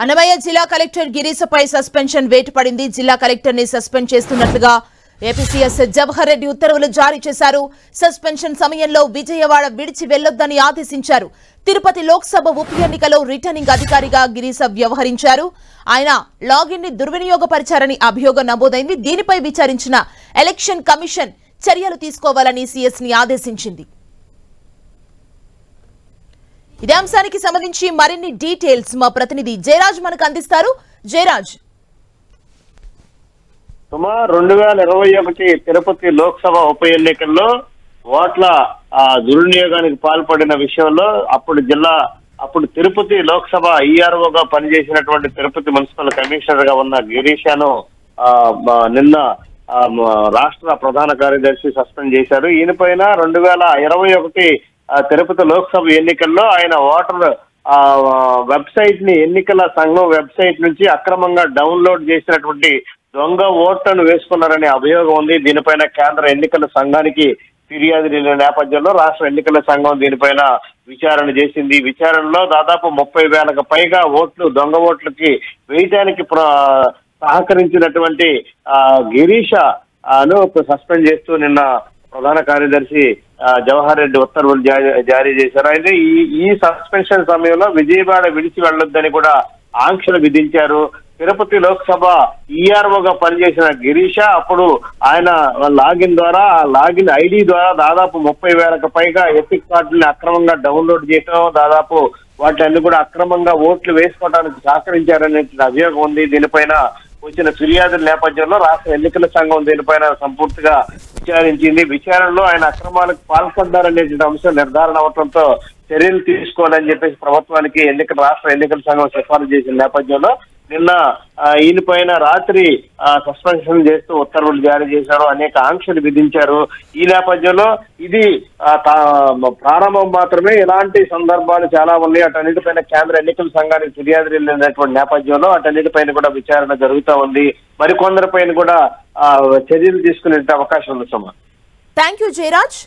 అన్నమయ్య జిల్లా collector గిరీశపై suspension వేటు పడింది. జిల్లా కలెక్టర్ ని సస్పెండ్ చేస్తున్నట్లుగా ఏపీసీఎస్ జవహర్ రెడ్డి ఉత్తర్వులు జారీ చేశారు. సస్పెన్షన్ సమయంలో విజయవాడ విడిచి వెళ్లొద్దని ఆదేశించారు. తిరుపతి లోక్సభ ఉప ఎన్నికలో రిటర్నింగ్ అధికారిగా గిరీశ వ్యవహరించారు. ఆయన లాగిన్ ని దుర్వినియోగపరిచారని అభియోగం నమోదైంది. దీనిపై విచారించిన ఎలక్షన్ కమిషన్ చర్యలు తీసుకోవాలని సీఎస్ ని ఆదేశించింది. ఇదే అంశానికి సంబంధించి మరిన్ని డీటెయిల్స్ మా ప్రతినిధి జయరాజ్ మనకు అందిస్తారు. జయరాజ్, 2021 తిరుపతి లోక్సభ ఉప ఎన్నికల్లో ఓట్ల దుర్వినియోగానికి పాల్పడిన విషయంలో అప్పుడు తిరుపతి లోక్సభ ఈఆర్ఓగా పనిచేసినటువంటి తిరుపతి మున్సిపల్ కమిషనర్ గా ఉన్న గిరీషాను నిన్న రాష్ట్ర ప్రధాన కార్యదర్శి సస్పెండ్ చేశారు. ఈయనపైన 2021 తిరుపతి లోక్సభ ఎన్నికల్లో ఆయన ఓటర్ వెబ్సైట్ ని ఎన్నికల సంఘం వెబ్సైట్ నుంచి అక్రమంగా డౌన్లోడ్ చేసినటువంటి దొంగ ఓట్లను వేసుకున్నారనే అభియోగం ఉంది. దీనిపైన కేంద్ర ఎన్నికల సంఘానికి ఫిర్యాదు నేపథ్యంలో రాష్ట్ర ఎన్నికల సంఘం దీనిపైన విచారణ చేసింది. విచారణలో దాదాపు 30,000కు పైగా ఓట్లు దొంగ ఓట్లకి వేయటానికి సహకరించినటువంటి గిరీషను సస్పెండ్ చేస్తూ నిన్న ప్రధాన కార్యదర్శి జవహర్ రెడ్డి ఉత్తర్వులు జారీ చేశారు. అయితే ఈ సస్పెన్షన్ సమయంలో విజయవాడ విడిచి వెళ్లొద్దని కూడా ఆంక్షలు విధించారు. తిరుపతి లోక్సభ ఈఆర్ఓగా పనిచేసిన గిరీష అప్పుడు ఆయన లాగిన్ ఐడి ద్వారా దాదాపు 30,000కు పైగా ఎపిక్ కార్డుని అక్రమంగా డౌన్లోడ్ చేయడం, దాదాపు వాటిని కూడా అక్రమంగా ఓట్లు వేసుకోవడానికి సహకరించారనే అభియోగం ఉంది. దీనిపైన వచ్చిన ఫిర్యాదుల నేపథ్యంలో రాష్ట్ర ఎన్నికల సంఘం దీనిపైన సంపూర్తిగా విచారించింది. విచారణలో ఆయన అక్రమాలకు పాల్పడ్డారనే అంశం నిర్ధారణ అవడంతో చర్యలు తీసుకోవాలని చెప్పేసి ప్రభుత్వానికి రాష్ట్ర ఎన్నికల సంఘం సిఫారసు చేసిన నేపథ్యంలో నిన్న ఈయనపైన రాత్రి సస్పెన్షన్ చేస్తూ ఉత్తర్వులు జారీ చేశారు. అనేక ఆంక్షలు విధించారు. ఈ నేపథ్యంలో ఇది ప్రారంభం మాత్రమే. ఇలాంటి సందర్భాలు చాలా ఉన్నాయి. అటన్నిటిపైన కేంద్ర ఎన్నికల సంఘానికి ఫిర్యాదు వెళ్ళినటువంటి నేపథ్యంలో అటన్నిటిపైన కూడా విచారణ జరుగుతూ ఉంది. మరికొందరిపైన కూడా చర్యలు తీసుకునే అవకాశం ఉంది. Thank you Jayaraj.